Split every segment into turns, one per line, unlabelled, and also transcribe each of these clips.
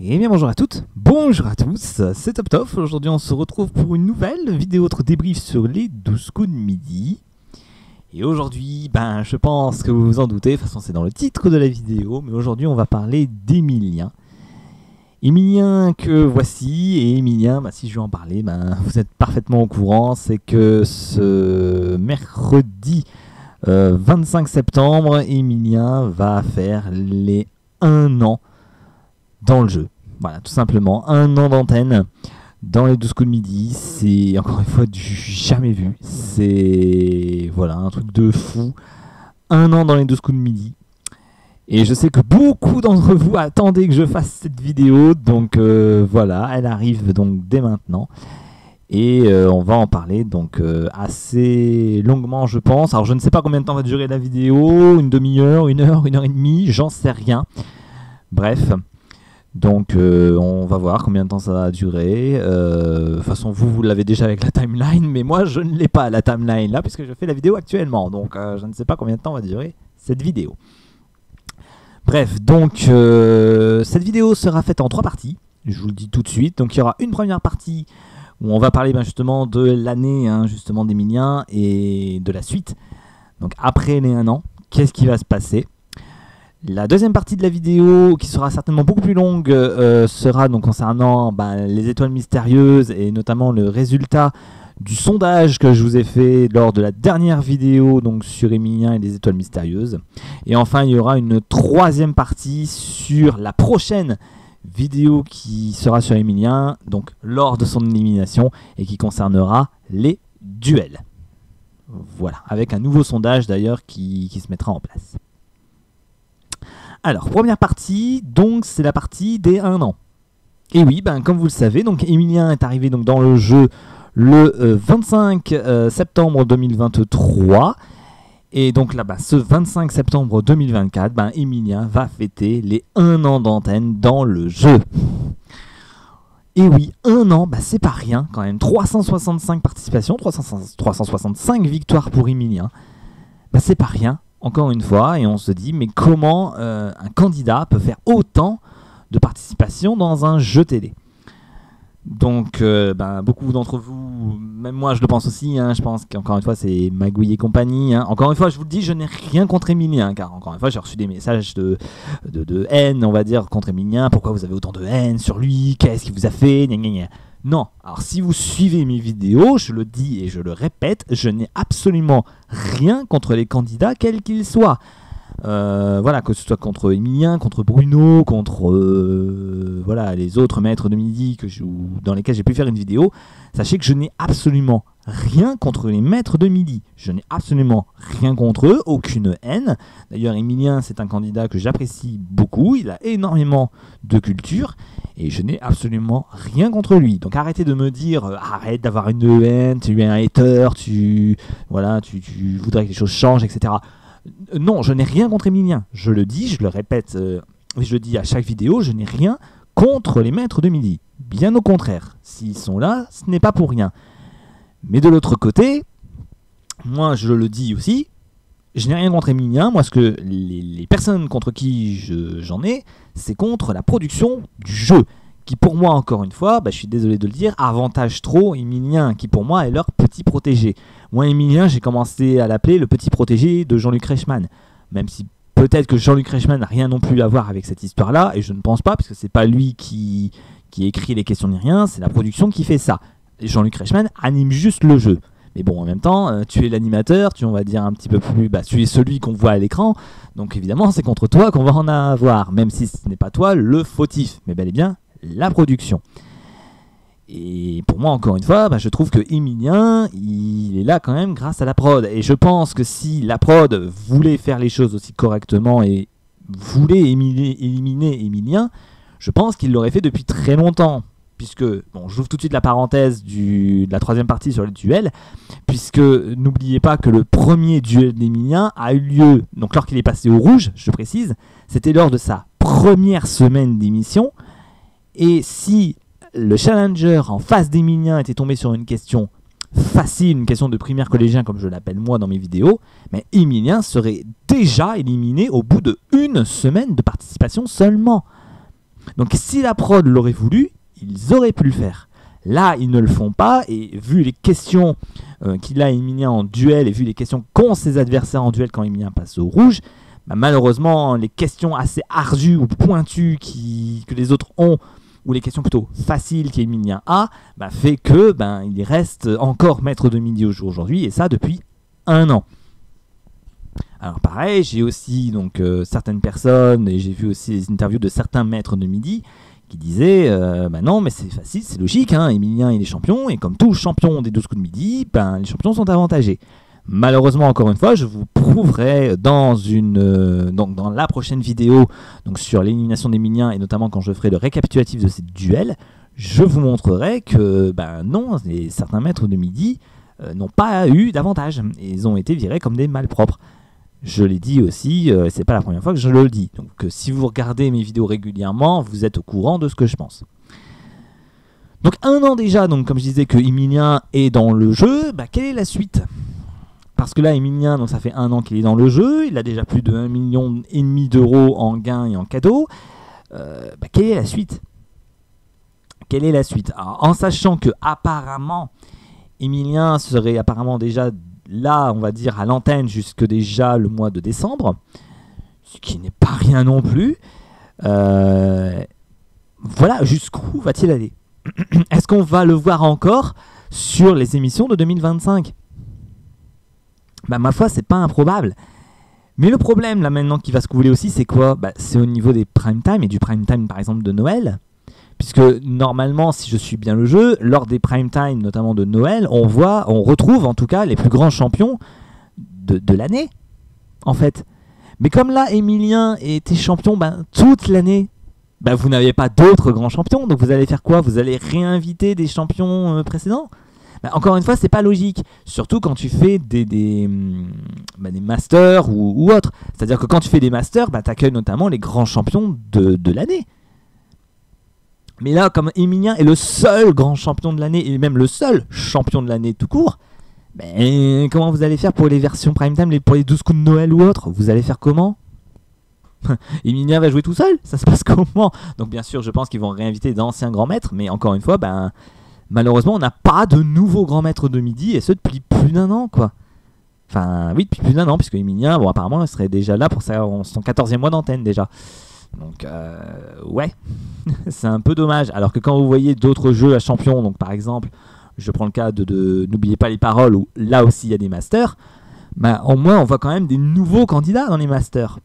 Eh bien bonjour à toutes, bonjour à tous, c'est TopTof. Aujourd'hui on se retrouve pour une nouvelle vidéo autre débrief sur les 12 coups de midi. Et aujourd'hui, je pense que vous vous en doutez, de toute façon c'est dans le titre de la vidéo, mais aujourd'hui on va parler d'Emilien. Emilien que voici, et Emilien, si je vais en parler, vous êtes parfaitement au courant, c'est que ce mercredi 25 septembre, Emilien va faire les 1 an dans le jeu. Voilà, tout simplement, 1 an d'antenne dans les 12 coups de midi. C'est encore une fois du jamais vu. C'est voilà, un truc de fou. 1 an dans les 12 coups de midi. Et je sais que beaucoup d'entre vous attendaient que je fasse cette vidéo. Donc voilà, elle arrive donc dès maintenant. Et on va en parler donc assez longuement, je pense. Alors je ne sais pas combien de temps va durer la vidéo. Une demi-heure, 1 heure, 1 heure et demie, j'en sais rien. Bref. Donc on va voir combien de temps ça va durer. De toute façon vous l'avez déjà avec la timeline, mais moi je ne l'ai pas la timeline là puisque je fais la vidéo actuellement. Donc je ne sais pas combien de temps va durer cette vidéo. Bref, donc cette vidéo sera faite en 3 parties. Je vous le dis tout de suite. Donc il y aura une première partie où on va parler justement de l'année justement d'Emilien et de la suite. Donc après les 1 an, qu'est-ce qui va se passer? La deuxième partie de la vidéo, qui sera certainement beaucoup plus longue, sera donc concernant les étoiles mystérieuses et notamment le résultat du sondage que je vous ai fait lors de la dernière vidéo donc sur Emilien et les étoiles mystérieuses. Et enfin, il y aura une 3e partie sur la prochaine vidéo qui sera sur Emilien, donc lors de son élimination et qui concernera les duels. Voilà, avec un nouveau sondage d'ailleurs qui se mettra en place. Alors, première partie, donc c'est la partie des 1 an. Et oui, comme vous le savez, donc Emilien est arrivé donc dans le jeu le 25 septembre 2023. Et donc là, ce 25 septembre 2024, Emilien va fêter les 1 an d'antenne dans le jeu. Et oui, 1 an, c'est pas rien quand même. 365 participations, 365 victoires pour Emilien. C'est pas rien. Encore une fois, et on se dit, mais comment un candidat peut faire autant de participation dans un jeu télé? Donc, beaucoup d'entre vous, même moi je le pense aussi, je pense qu'encore une fois c'est Magouille et compagnie. Encore une fois, je vous le dis, je n'ai rien contre Emilien, car encore une fois j'ai reçu des messages de haine, on va dire, contre Emilien. Pourquoi vous avez autant de haine sur lui? Qu'est-ce qu'il vous a fait? Gna, gna, gna. Non, alors si vous suivez mes vidéos, je le dis et je le répète, je n'ai absolument rien contre les candidats, quels qu'ils soient. Voilà, que ce soit contre Emilien, contre Bruno, contre les autres maîtres de midi dans lesquels j'ai pu faire une vidéo. Sachez que je n'ai absolument rien contre les maîtres de midi. Je n'ai absolument rien contre eux, aucune haine. D'ailleurs, Emilien, c'est un candidat que j'apprécie beaucoup. Il a énormément de culture. Et je n'ai absolument rien contre lui. Donc arrêtez de me dire, arrête d'avoir une haine, tu es un hater, tu voudrais que les choses changent, etc. Non, je n'ai rien contre Emilien. Je le dis, je le répète, je le dis à chaque vidéo, je n'ai rien contre les maîtres de midi. Bien au contraire, s'ils sont là, ce n'est pas pour rien. Mais de l'autre côté, moi je le dis aussi, je n'ai rien contre Emilien. Moi, ce que les personnes contre qui j'en ai, c'est contre la production du jeu. Qui pour moi, encore une fois, je suis désolé de le dire, avantage trop Emilien, qui pour moi est leur petit protégé. Moi, Emilien, j'ai commencé à l'appeler le petit protégé de Jean-Luc Reichmann. Même si peut-être que Jean-Luc Reichmann n'a rien non plus à voir avec cette histoire-là, et je ne pense pas, parce que c'est pas lui qui écrit les questions ni rien, c'est la production qui fait ça. Jean-Luc Reichmann anime juste le jeu. Mais bon, en même temps, tu es l'animateur, on va dire un petit peu plus, tu es celui qu'on voit à l'écran, donc évidemment c'est contre toi qu'on va en avoir, même si ce n'est pas toi le fautif, mais bel et bien la production. Et pour moi, encore une fois, je trouve que Emilien, il est là quand même grâce à la prod, et je pense que si la prod voulait faire les choses aussi correctement et voulait éliminer Emilien, je pense qu'il l'aurait fait depuis très longtemps. Puisque, j'ouvre tout de suite la parenthèse de la 3e partie sur le duel, puisque n'oubliez pas que le premier duel d'Emilien a eu lieu, donc lorsqu'il est passé au rouge, je précise, c'était lors de sa première semaine d'émission, et si le challenger en face d'Emilien était tombé sur une question facile, une question de primaire collégien comme je l'appelle moi dans mes vidéos, mais Emilien serait déjà éliminé au bout de 1 semaine de participation seulement. Donc si la prod l'aurait voulu, ils auraient pu le faire. Là, ils ne le font pas, et vu les questions qu'il a Emilien en duel, et vu les questions qu'ont ses adversaires en duel quand Emilien passe au rouge, bah, malheureusement, les questions assez ardues ou pointues que les autres ont, ou les questions plutôt faciles qu'Emilien a, bah, fait que il reste encore maître de midi au jour aujourd'hui, et ça depuis 1 an. Alors pareil, j'ai aussi donc certaines personnes, et j'ai vu aussi les interviews de certains maîtres de midi qui disaient non, mais c'est facile, c'est logique, hein, Emilien il est champion, et comme tout champion des 12 coups de midi, les champions sont avantagés. Malheureusement, encore une fois, je vous prouverai dans la prochaine vidéo donc sur l'élimination d'Emilien, et notamment quand je ferai le récapitulatif de ces duels, je vous montrerai que non, certains maîtres de midi n'ont pas eu d'avantage, et ils ont été virés comme des malpropres. Je l'ai dit aussi, c'est pas la première fois que je le dis. Donc si vous regardez mes vidéos régulièrement, vous êtes au courant de ce que je pense. Donc 1 an déjà, donc comme je disais que Emilien est dans le jeu, quelle est la suite ? Parce que là, Emilien, donc ça fait 1 an qu'il est dans le jeu, il a déjà plus de 1,5 million d'euros en gains et en cadeaux. Quelle est la suite ? Quelle est la suite ? Alors, en sachant que apparemment, Emilien serait apparemment déjà là, on va dire, à l'antenne jusque déjà le mois de décembre, ce qui n'est pas rien non plus. Voilà, jusqu'où va-t-il aller ? Est-ce qu'on va le voir encore sur les émissions de 2025 ? Ma foi, c'est pas improbable. Mais le problème, là, maintenant, qui va se couler aussi, c'est quoi ? C'est au niveau des prime time, et du prime time, par exemple, de Noël. Puisque, normalement, si je suis bien le jeu, lors des prime time, notamment de Noël, on retrouve, en tout cas, les plus grands champions de l'année, en fait. Mais comme là, Emilien était champion toute l'année, vous n'avez pas d'autres grands champions, donc vous allez faire quoi ? Vous allez réinviter des champions précédents ? Encore une fois, c'est pas logique, surtout quand tu fais des masters ou autres. C'est-à-dire que quand tu fais des masters, t'accueilles notamment les grands champions de l'année. Mais là, comme Emilien est le seul grand champion de l'année, et même le seul champion de l'année tout court, comment vous allez faire pour les versions prime time, pour les 12 coups de Noël ou autres ? Vous allez faire comment ? Emilien va jouer tout seul ? Ça se passe comment ? Donc bien sûr, je pense qu'ils vont réinviter d'anciens grands maîtres, mais encore une fois, malheureusement, on n'a pas de nouveaux grands maîtres de midi, et ce depuis plus d'1 an, quoi. Enfin, oui, depuis plus d'1 an, puisque Emilien, apparemment, il serait déjà là pour son 14e mois d'antenne, déjà. Donc, ouais, c'est un peu dommage. Alors que quand vous voyez d'autres jeux à champion, donc par exemple, je prends le cas de N'oubliez pas les paroles, où là aussi il y a des masters, au moins on voit quand même des nouveaux candidats dans les masters.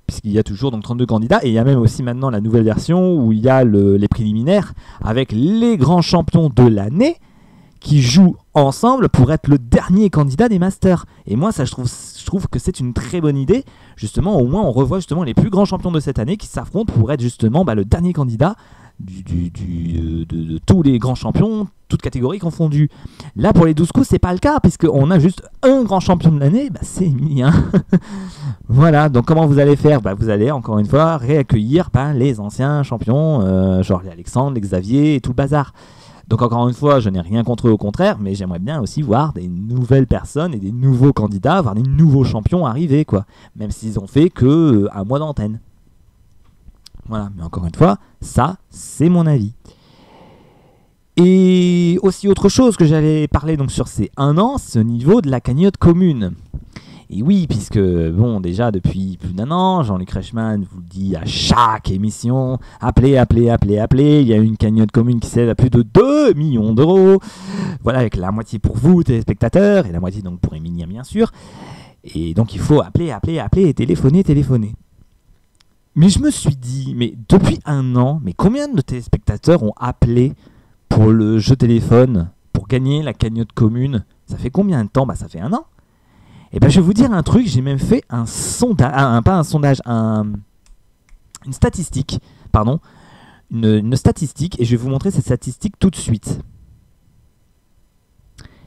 Puisqu'il y a toujours donc 32 candidats, et il y a même aussi maintenant la nouvelle version où il y a les préliminaires avec les grands champions de l'année qui jouent ensemble pour être le dernier candidat des masters. Et moi, ça, je trouve que c'est une très bonne idée. Justement, au moins, on revoit justement les plus grands champions de cette année qui s'affrontent pour être justement le dernier candidat de tous les grands champions, toutes catégories confondues. Là, pour les 12 coups, c'est pas le cas, puisqu'on a juste un grand champion de l'année, c'est Emilien. Voilà, donc comment vous allez faire ? Vous allez, encore une fois, réaccueillir les anciens champions, genre les Alexandre, les Xavier et tout le bazar. Donc encore une fois, je n'ai rien contre eux, au contraire, mais j'aimerais bien aussi voir des nouvelles personnes et des nouveaux candidats, voir des nouveaux champions arriver, quoi. Même s'ils ont fait que 1 mois d'antenne. Voilà, mais encore une fois, ça, c'est mon avis. Et aussi autre chose que j'allais parler donc sur ces 1 an, c'est au niveau de la cagnotte commune. Et oui, puisque, déjà depuis plus d'1 an, Jean-Luc Reichmann vous le dit à chaque émission, appelez, il y a une cagnotte commune qui s'élève à plus de 2 millions d'euros, voilà, avec la moitié pour vous, téléspectateurs, et la moitié donc pour Emilien, bien sûr, et donc il faut appeler, et téléphoner. Mais je me suis dit, mais depuis 1 an, mais combien de téléspectateurs ont appelé pour le jeu téléphone, pour gagner la cagnotte commune ? Ça fait combien de temps ? Ça fait 1 an. Et je vais vous dire un truc, j'ai même fait un sondage, une statistique, une statistique, et je vais vous montrer cette statistique tout de suite.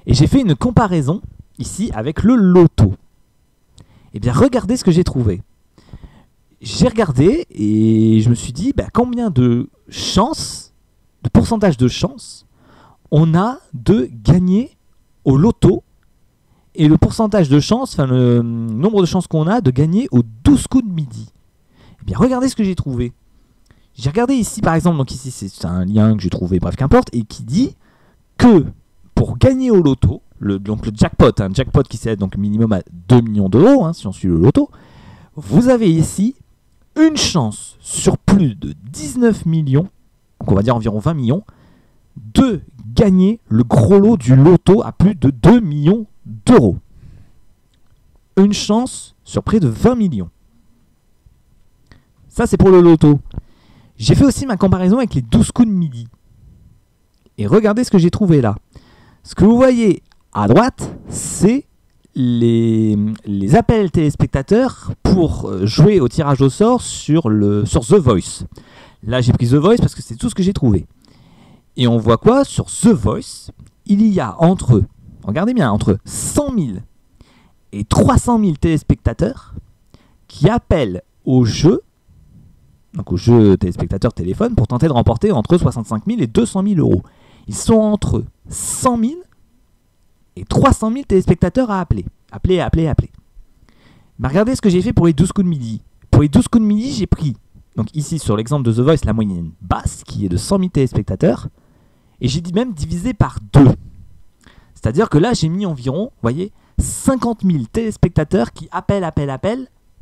Et j'ai fait une comparaison ici avec le loto. Et bien regardez ce que j'ai trouvé. J'ai regardé et je me suis dit combien de pourcentage de chance on a de gagner au loto, et le pourcentage de chance, le nombre de chances qu'on a de gagner aux 12 coups de midi. Eh bien, regardez ce que j'ai trouvé. J'ai regardé ici par exemple, donc ici c'est un lien que j'ai trouvé, bref qu'importe, et qui dit que pour gagner au loto, donc le jackpot, un jackpot qui s'élève donc minimum à 2 millions d'euros, hein, si on suit le loto, vous avez ici une chance sur plus de 19 millions, donc on va dire environ 20 millions, de gagner le gros lot du loto à plus de 2 millions d'euros. Une chance sur près de 20 millions. Ça c'est pour le loto. J'ai fait aussi ma comparaison avec les 12 coups de midi. Et regardez ce que j'ai trouvé là. Ce que vous voyez à droite, c'est les appels téléspectateurs pour jouer au tirage au sort sur The Voice. Là, j'ai pris The Voice parce que c'est tout ce que j'ai trouvé. Et on voit quoi? Sur The Voice, il y a regardez bien, entre 100 000 et 300 000 téléspectateurs qui appellent au jeu, donc au jeu téléspectateur téléphone, pour tenter de remporter entre 65 000 et 200 000 euros. Ils sont entre 100 000 et 300 000 téléspectateurs à appeler. Appeler. Mais regardez ce que j'ai fait pour les 12 coups de midi. Pour les 12 coups de midi, j'ai pris, donc ici sur l'exemple de The Voice, la moyenne basse, qui est de 100 000 téléspectateurs, et j'ai même divisé par 2. C'est-à-dire que là, j'ai mis environ, vous voyez, 50 000 téléspectateurs qui appellent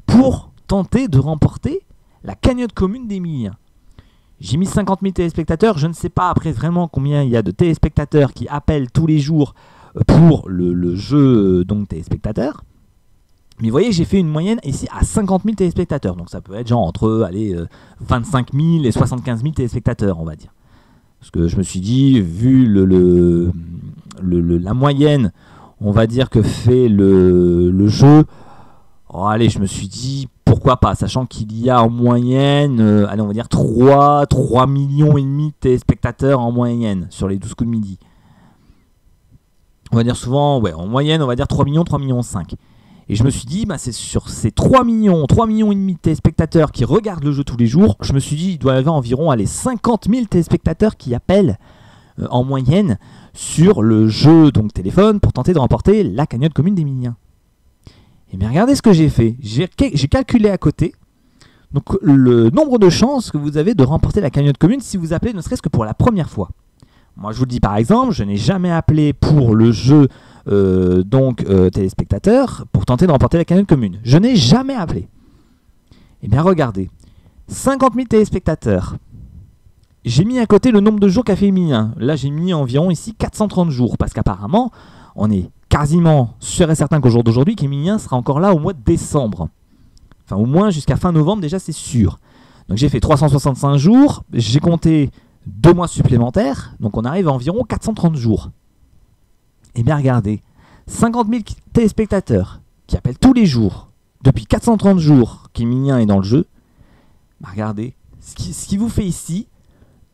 pour tenter de remporter la cagnotte commune d'Emilien. J'ai mis 50 000 téléspectateurs, je ne sais pas après vraiment combien il y a de téléspectateurs qui appellent tous les jours pour le jeu donc téléspectateurs. Mais vous voyez, j'ai fait une moyenne ici à 50 000 téléspectateurs. Donc ça peut être genre entre 25 000 et 75 000 téléspectateurs, on va dire. Parce que je me suis dit, vu la moyenne, on va dire que fait le jeu, allez, je me suis dit, pourquoi pas, sachant qu'il y a en moyenne, allez, on va dire 3 millions et demi de téléspectateurs en moyenne sur les 12 coups de midi. On va dire souvent, en moyenne, on va dire 3 millions 5. Et je me suis dit, c'est sur ces 3 millions et demi de téléspectateurs qui regardent le jeu tous les jours, je me suis dit, il doit y avoir environ 50 000 téléspectateurs qui appellent en moyenne sur le jeu donc téléphone pour tenter de remporter la cagnotte commune d'Emilien. Et bien regardez ce que j'ai fait. J'ai calculé à côté donc le nombre de chances que vous avez de remporter la cagnotte commune si vous appelez ne serait-ce que pour la première fois. Moi je vous le dis par exemple, je n'ai jamais appelé pour le jeu téléspectateur pour tenter de remporter la cagnotte commune. Je n'ai jamais appelé. Et bien regardez, 50 000 téléspectateurs. J'ai mis à côté le nombre de jours qu'a fait Emilien. Là j'ai mis environ ici 430 jours parce qu'apparemment on est quasiment sûr et certain qu'au jour d'aujourd'hui qu'Emilien sera encore là au mois de décembre. Enfin au moins jusqu'à fin novembre déjà c'est sûr. Donc j'ai fait 365 jours, j'ai compté 2 mois supplémentaires, donc on arrive à environ 430 jours. Et bien regardez, 50 000 téléspectateurs qui appellent tous les jours, depuis 430 jours qu'Emilien est dans le jeu, regardez, ce qui vous fait ici,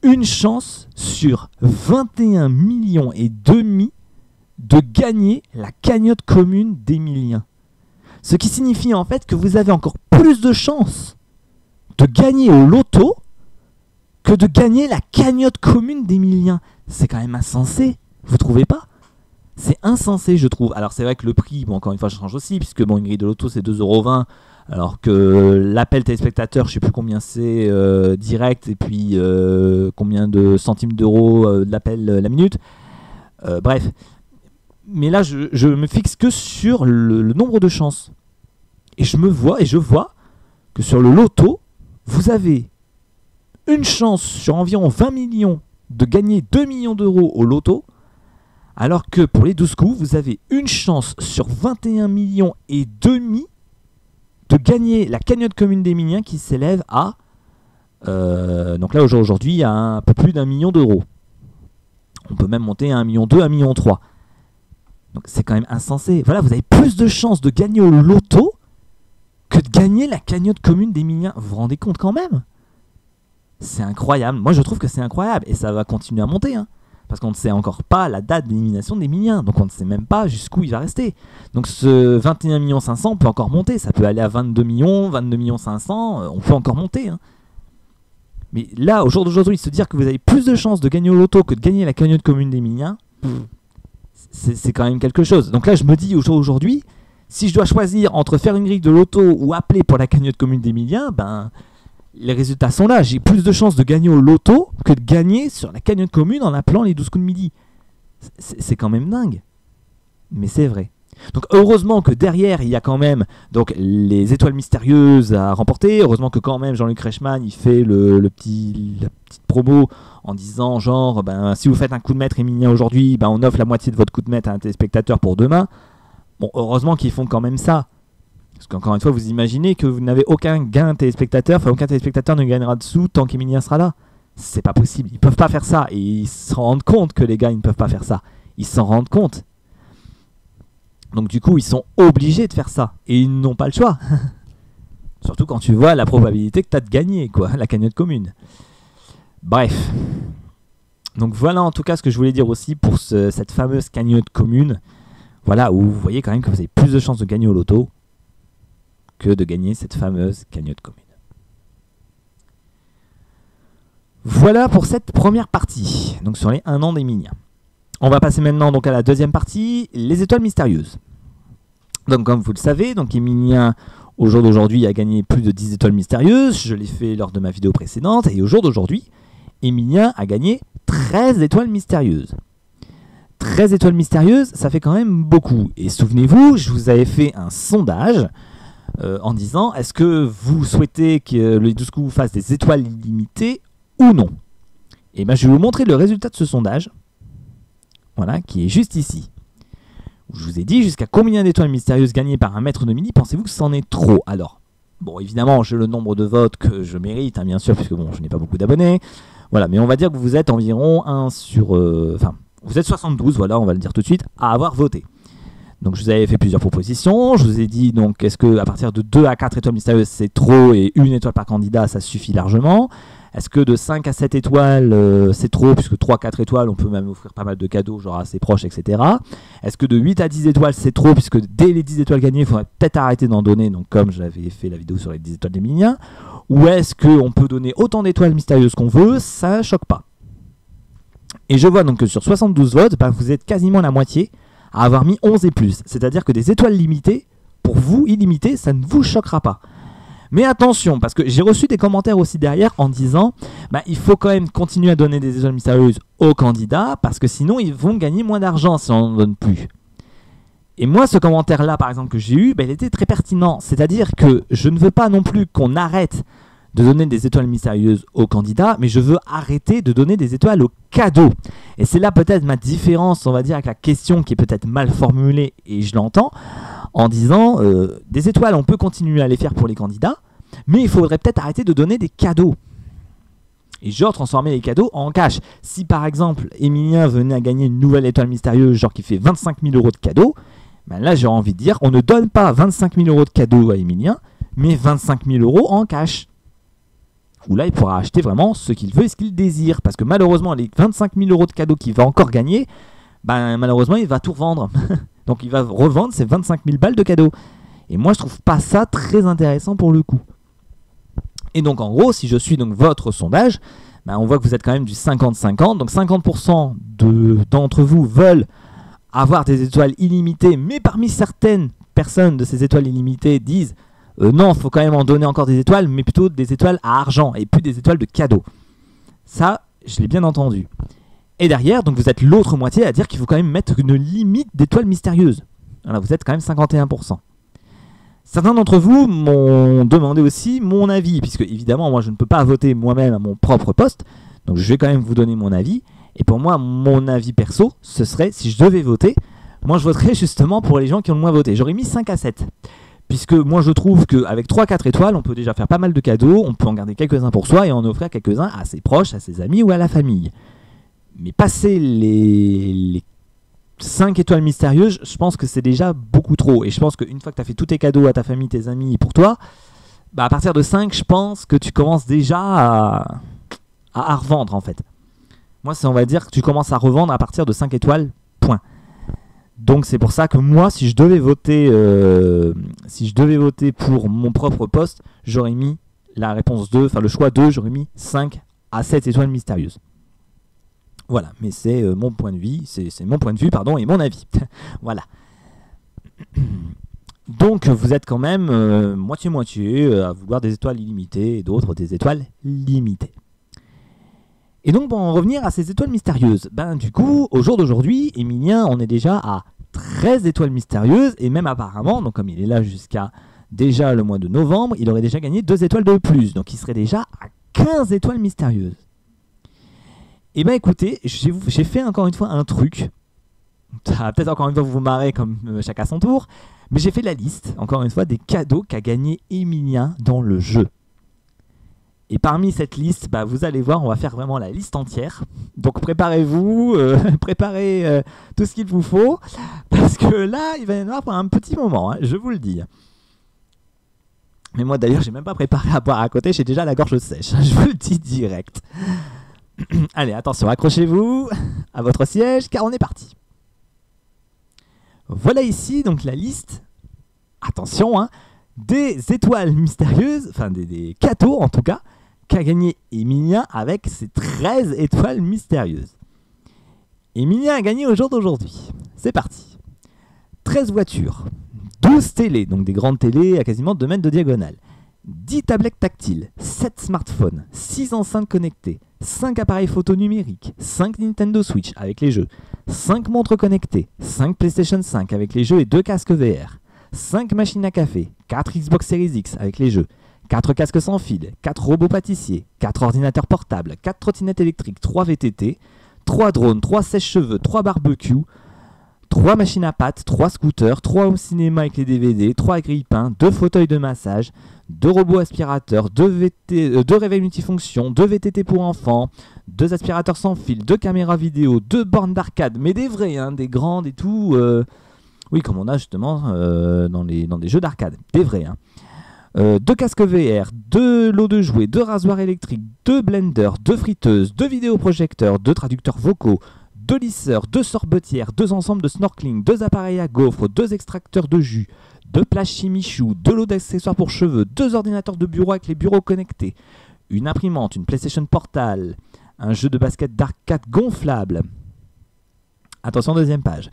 une chance sur 21 millions et demi de gagner la cagnotte commune d'Emilien. Ce qui signifie en fait que vous avez encore plus de chances de gagner au loto que de gagner la cagnotte commune d'Emilien. C'est quand même insensé, vous trouvez pas? C'est insensé, je trouve. Alors c'est vrai que le prix, encore une fois, change aussi, puisque une grille de loto c'est 2,20 €, alors que l'appel téléspectateur, je sais plus combien c'est direct, et puis combien de centimes d'euros de l'appel la minute. Bref. Mais là, je me fixe que sur le nombre de chances. Et je vois que sur le loto, vous avez une chance sur environ 20 millions de gagner 2 millions d'euros au loto, alors que pour les 12 coups, vous avez une chance sur 21 millions et demi de gagner la cagnotte commune d'Emilien qui s'élève à donc là aujourd'hui à un peu plus d'1 million d'euros. On peut même monter à 1,2 million, 1,3 million. Donc c'est quand même insensé. Voilà, vous avez plus de chances de gagner au loto que de gagner la cagnotte commune d'Emilien. Vous vous rendez compte quand même? C'est incroyable. Moi je trouve que c'est incroyable. Et ça va continuer à monter. Parce qu'on ne sait encore pas la date d'élimination d'Emilien. Donc on ne sait même pas jusqu'où il va rester. Donc ce 21 500 000 peut encore monter. Ça peut aller à 22 millions, 500 000. On peut encore monter. Mais là, au jour d'aujourd'hui, se dire que vous avez plus de chances de gagner au loto que de gagner la cagnotte commune d'Emilien, c'est quand même quelque chose. Donc là, je me dis au jour d'aujourd'hui, si je dois choisir entre faire une grille de loto ou appeler pour la cagnotte commune d'Emilien, les résultats sont là. J'ai plus de chances de gagner au loto que de gagner sur la cagnotte commune en appelant les 12 coups de midi. C'est quand même dingue. Mais c'est vrai. Donc heureusement que derrière il y a quand même donc, les étoiles mystérieuses à remporter. Heureusement que quand même Jean-Luc Reichmann il fait la petite promo en disant genre si vous faites un coup de maître Emilien aujourd'hui, on offre la moitié de votre coup de maître à un téléspectateur pour demain. Bon, heureusement qu'ils font quand même ça. Parce qu'encore une fois, vous imaginez que vous n'avez aucun gain téléspectateur, enfin aucun téléspectateur ne gagnera dessous tant qu'Emilien sera là. C'est pas possible, ils peuvent pas faire ça. Et ils se rendent compte que les gars, ils ne peuvent pas faire ça. Ils s'en rendent compte. Donc du coup, ils sont obligés de faire ça. Et ils n'ont pas le choix. Surtout quand tu vois la probabilité que tu as de gagner, quoi, la cagnotte commune. Bref. Donc voilà en tout cas ce que je voulais dire aussi pour cette fameuse cagnotte commune. Voilà, où vous voyez quand même que vous avez plus de chances de gagner au loto que de gagner cette fameuse cagnotte commune. Voilà pour cette première partie, donc sur les 1 an d'Emilien. On va passer maintenant donc à la deuxième partie, les étoiles mystérieuses. Donc comme vous le savez, donc Emilien au jour d'aujourd'hui a gagné plus de 10 étoiles mystérieuses, je l'ai fait lors de ma vidéo précédente, et au jour d'aujourd'hui, Emilien a gagné 13 étoiles mystérieuses. 13 étoiles mystérieuses, ça fait quand même beaucoup. Et souvenez-vous, je vous avais fait un sondage en disant est-ce que vous souhaitez que les 12 coups fassent des étoiles illimitées ou non. Et bien je vais vous montrer le résultat de ce sondage, voilà, qui est juste ici. Je vous ai dit jusqu'à combien d'étoiles mystérieuses gagnées par un maître de midi pensez-vous que c'en est trop. Alors, bon évidemment j'ai le nombre de votes que je mérite, bien sûr, puisque bon je n'ai pas beaucoup d'abonnés. Voilà, mais on va dire que vous êtes environ 1 sur... vous êtes 72, voilà, on va le dire tout de suite, à avoir voté. Donc je vous avais fait plusieurs propositions, je vous ai dit donc est-ce que à partir de 2 à 4 étoiles mystérieuses c'est trop et 1 étoile par candidat ça suffit largement. Est-ce que de 5 à 7 étoiles c'est trop, puisque 3-4 étoiles on peut même offrir pas mal de cadeaux genre assez proches, etc. Est-ce que de 8 à 10 étoiles c'est trop, puisque dès les 10 étoiles gagnées il faudrait peut-être arrêter d'en donner, donc comme j'avais fait la vidéo sur les 10 étoiles d'Emilien. Ou est-ce qu'on peut donner autant d'étoiles mystérieuses qu'on veut, ça choque pas. Et je vois donc que sur 72 votes, vous êtes quasiment la moitié à avoir mis 11 et plus. C'est-à-dire que des étoiles limitées, pour vous, illimitées, ça ne vous choquera pas. Mais attention, parce que j'ai reçu des commentaires aussi derrière en disant il faut quand même continuer à donner des étoiles mystérieuses aux candidats, parce que sinon ils vont gagner moins d'argent si on n'en donne plus. Et moi, ce commentaire-là, par exemple, que j'ai eu, il était très pertinent. C'est-à-dire que je ne veux pas non plus qu'on arrête de donner des étoiles mystérieuses aux candidats, mais je veux arrêter de donner des étoiles aux cadeaux. Et c'est là peut-être ma différence, on va dire, avec la question qui est peut-être mal formulée, et je l'entends, en disant des étoiles, on peut continuer à les faire pour les candidats, mais il faudrait peut-être arrêter de donner des cadeaux. Et genre transformer les cadeaux en cash. Si par exemple, Emilien venait à gagner une nouvelle étoile mystérieuse, genre qui fait 25 000 € de cadeaux, là j'ai envie de dire, on ne donne pas 25 000 € de cadeaux à Emilien, mais 25 000 € en cash. Où là, il pourra acheter vraiment ce qu'il veut et ce qu'il désire. Parce que malheureusement, les 25 000 € de cadeaux qu'il va encore gagner, malheureusement, il va tout revendre. Donc, il va revendre ses 25 000 balles de cadeaux. Et moi, je trouve pas ça très intéressant pour le coup. Et donc, en gros, si je suis donc votre sondage, on voit que vous êtes quand même du 50-50. Donc, 50% d'entre vous veulent avoir des étoiles illimitées. Mais parmi certaines personnes de ces étoiles illimitées disent... non, il faut quand même en donner encore des étoiles, mais plutôt des étoiles à argent et plus des étoiles de cadeaux. Ça, je l'ai bien entendu. Et derrière, donc vous êtes l'autre moitié à dire qu'il faut quand même mettre une limite d'étoiles mystérieuses. Alors vous êtes quand même 51%. Certains d'entre vous m'ont demandé aussi mon avis, puisque évidemment, moi je ne peux pas voter moi-même à mon propre poste, donc je vais quand même vous donner mon avis. Et pour moi, mon avis perso, ce serait, si je devais voter, moi je voterais justement pour les gens qui ont le moins voté. J'aurais mis 5 à 7. Puisque moi je trouve qu'avec 3-4 étoiles, on peut déjà faire pas mal de cadeaux, on peut en garder quelques-uns pour soi et en offrir quelques-uns à ses proches, à ses amis ou à la famille. Mais passer les 5 étoiles mystérieuses, je pense que c'est déjà beaucoup trop. Et je pense qu'une fois que tu as fait tous tes cadeaux à ta famille, tes amis et pour toi, à partir de 5, je pense que tu commences déjà à revendre en fait. Moi, on va dire que tu commences à revendre à partir de 5 étoiles, point. Donc c'est pour ça que moi, si je devais voter pour mon propre poste, j'aurais mis la réponse 2, enfin le choix 2, j'aurais mis 5 à 7 étoiles mystérieuses. Voilà, mais c'est mon point de vue, et mon avis. Voilà. Donc vous êtes quand même moitié-moitié à vouloir des étoiles illimitées et d'autres des étoiles limitées. Et donc pour en revenir à ces étoiles mystérieuses, du coup, au jour d'aujourd'hui, Emilien, on est déjà à 13 étoiles mystérieuses, et même apparemment, donc comme il est là jusqu'à déjà le mois de novembre, il aurait déjà gagné 2 étoiles de plus, donc il serait déjà à 15 étoiles mystérieuses. Et écoutez, j'ai fait encore une fois un truc, ça va peut-être encore une fois vous marrer comme chacun son tour, mais j'ai fait la liste, encore une fois, des cadeaux qu'a gagné Emilien dans le jeu. Et parmi cette liste, vous allez voir, on va faire vraiment la liste entière. Donc préparez-vous, préparez tout ce qu'il vous faut, parce que là, il va y en avoir pour un petit moment, je vous le dis. Mais moi d'ailleurs, j'ai même pas préparé à boire à côté, j'ai déjà la gorge sèche, je vous le dis direct. Allez, attention, accrochez-vous à votre siège, car on est parti. Voilà ici donc la liste, attention, des étoiles mystérieuses, enfin des cadeaux en tout cas, qu'a gagné Emilien avec ses 13 étoiles mystérieuses. Emilien a gagné au jour d'aujourd'hui. C'est parti. 13 voitures, 12 télés, donc des grandes télés à quasiment 2 mètres de diagonale, 10 tablettes tactiles, 7 smartphones, 6 enceintes connectées, 5 appareils photo numériques, 5 Nintendo Switch avec les jeux, 5 montres connectées, 5 PlayStation 5 avec les jeux et 2 casques VR, 5 machines à café, 4 Xbox Series X avec les jeux, 4 casques sans fil, 4 robots pâtissiers, 4 ordinateurs portables, 4 trottinettes électriques, 3 VTT, 3 drones, 3 sèche-cheveux, 3 barbecues, 3 machines à pâtes, 3 scooters, 3 home cinéma avec les DVD, 3 grille-pains, 2 fauteuils de massage, 2 robots aspirateurs, 2 réveils multifonctions, 2 VTT pour enfants, 2 aspirateurs sans fil, 2 caméras vidéo, 2 bornes d'arcade, mais des vraies, des grandes et tout. Oui, comme on a justement dans des jeux d'arcade, des vrais. 2 casques VR, 2 lots de jouets, 2 rasoirs électriques, 2 blenders, 2 friteuses, 2 vidéoprojecteurs, 2 traducteurs vocaux, 2 lisseurs, 2 sorbetières, 2 ensembles de snorkeling, 2 appareils à gaufres, 2 extracteurs de jus, 2 plages chimichou, 2 lots d'accessoires pour cheveux, 2 ordinateurs de bureau avec les bureaux connectés, une imprimante, une PlayStation Portal, un jeu de basket d'arcade gonflable. Attention, deuxième page.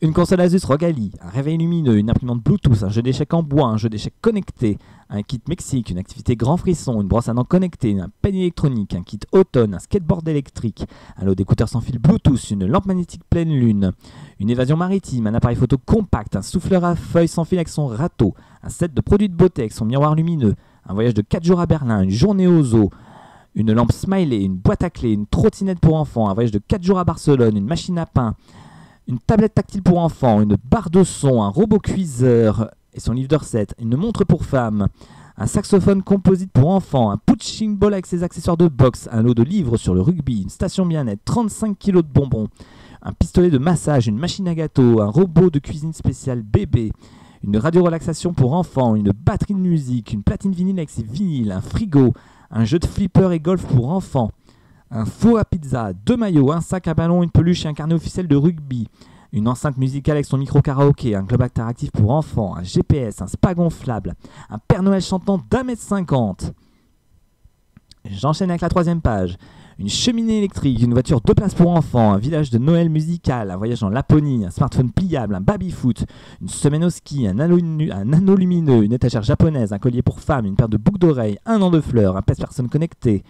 Une console Asus ROG Ally, un réveil lumineux, une imprimante Bluetooth, un jeu d'échecs en bois, un jeu d'échecs connecté, un kit Mexique, une activité grand frisson, une brosse à dents connectée, un peigne électronique, un kit automne, un skateboard électrique, un lot d'écouteurs sans fil Bluetooth, une lampe magnétique pleine lune, une évasion maritime, un appareil photo compact, un souffleur à feuilles sans fil avec son râteau, un set de produits de beauté avec son miroir lumineux, un voyage de 4 jours à Berlin, une journée au zoo, une lampe smiley, une boîte à clés, une trottinette pour enfants, un voyage de 4 jours à Barcelone, une machine à pain, une tablette tactile pour enfants, une barre de son, un robot cuiseur et son livre de recettes, une montre pour femmes, un saxophone composite pour enfants, un punching ball avec ses accessoires de boxe, un lot de livres sur le rugby, une station bien-être, 35 kg de bonbons, un pistolet de massage, une machine à gâteau, un robot de cuisine spéciale bébé, une radio-relaxation pour enfants, une batterie de musique, une platine vinyle avec ses vinyles, un frigo, un jeu de flipper et golf pour enfants, un four à pizza, 2 maillots, un sac à ballon, une peluche et un carnet officiel de rugby, une enceinte musicale avec son micro karaoké, un club interactif pour enfants, un GPS, un spa gonflable, un Père Noël chantant d'1,50 m. J'enchaîne avec la troisième page. Une cheminée électrique, une voiture 2 places pour enfants, un village de Noël musical, un voyage en Laponie, un smartphone pliable, un baby-foot, une semaine au ski, un anneau lumineux, une étagère japonaise, un collier pour femmes, une paire de boucles d'oreilles, un an de fleurs, un pèse-personne connecté,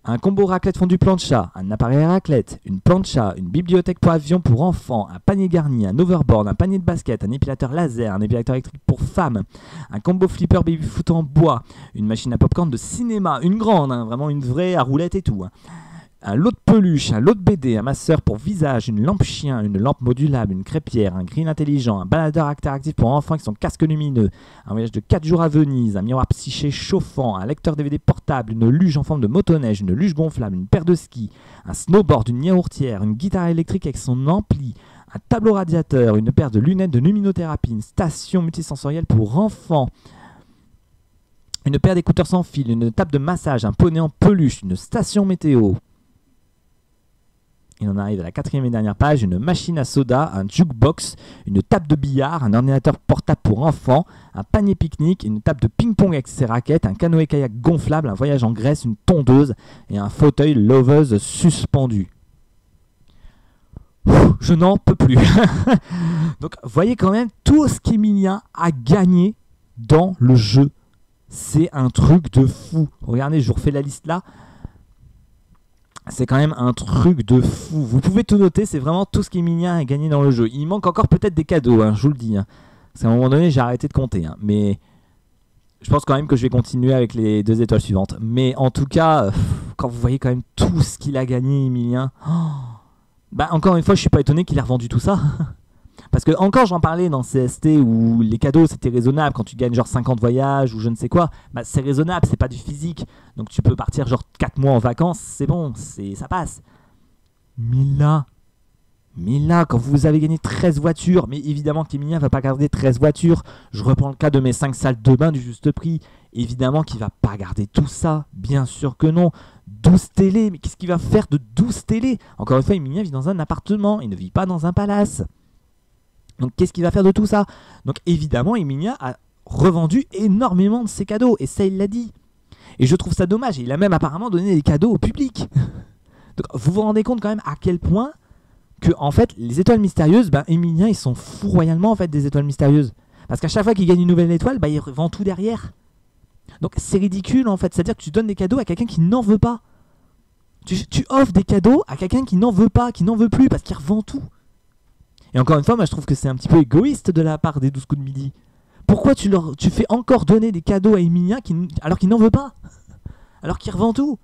un combo raclette fondue plancha, un appareil à raclette, une plancha, une bibliothèque pour avion pour enfants, un panier garni, un overboard, un panier de basket, un épilateur laser, un épilateur électrique pour femmes, un combo flipper baby-foot en bois, une machine à popcorn de cinéma, une grande, vraiment une vraie à roulette et tout. Un lot de peluche, un lot de BD, un masseur pour visage, une lampe chien, une lampe modulable, une crêpière, un grill intelligent, un baladeur interactif pour enfants avec son casque lumineux, un voyage de 4 jours à Venise, un miroir psyché chauffant, un lecteur DVD portable, une luge en forme de motoneige, une luge gonflable, une paire de skis, un snowboard, une yaourtière, une guitare électrique avec son ampli, un tableau radiateur, une paire de lunettes de luminothérapie, une station multisensorielle pour enfants, une paire d'écouteurs sans fil, une table de massage, un poney en peluche, une station météo. Il en arrive à la quatrième et dernière page, une machine à soda, un jukebox, une table de billard, un ordinateur portable pour enfants, un panier pique-nique, une table de ping-pong avec ses raquettes, un canoë-kayak gonflable, un voyage en Grèce, une tondeuse et un fauteuil loveuse suspendu. Je n'en peux plus. Donc, voyez quand même tout ce qu'Emilien a gagné dans le jeu. C'est un truc de fou. Regardez, je vous refais la liste là. C'est quand même un truc de fou. Vous pouvez tout noter, c'est vraiment tout ce qu'Emilien a gagné dans le jeu. Il manque encore peut-être des cadeaux, hein, je vous le dis. Hein. Parce qu'à un moment donné, j'ai arrêté de compter. Hein. Mais je pense quand même que je vais continuer avec les 2 étoiles suivantes. Mais en tout cas, quand vous voyez quand même tout ce qu'il a gagné, Emilien... Bah encore une fois, je suis pas étonné qu'il ait revendu tout ça. Parce que encore j'en parlais dans CST où les cadeaux c'était raisonnable quand tu gagnes genre 50 voyages ou je ne sais quoi. Bah c'est raisonnable, c'est pas du physique. Donc tu peux partir genre 4 mois en vacances, c'est bon, ça passe. Mais là, quand vous avez gagné 13 voitures, mais évidemment qu'Emilien va pas garder 13 voitures. Je reprends le cas de mes 5 salles de bain du juste prix. Évidemment qu'il va pas garder tout ça, bien sûr que non. 12 télés, mais qu'est-ce qu'il va faire de 12 télés? Encore une fois, Emilien vit dans un appartement, il ne vit pas dans un palace. Donc qu'est-ce qu'il va faire de tout ça? Donc évidemment, Emilien a revendu énormément de ses cadeaux, et ça il l'a dit. Et je trouve ça dommage, et il a même apparemment donné des cadeaux au public. Donc vous vous rendez compte quand même à quel point que en fait les étoiles mystérieuses, ben Emilien il s'en fout royalement en fait des étoiles mystérieuses. Parce qu'à chaque fois qu'il gagne une nouvelle étoile, ben, il revend tout derrière. Donc c'est ridicule en fait, c'est-à-dire que tu donnes des cadeaux à quelqu'un qui n'en veut pas. Tu offres des cadeaux à quelqu'un qui n'en veut pas, qui n'en veut plus, parce qu'il revend tout. Et encore une fois, moi je trouve que c'est un petit peu égoïste de la part des 12 coups de midi. Pourquoi tu fais encore donner des cadeaux à Emilien alors qu'il n'en veut pas? Alors qu'il revend tout?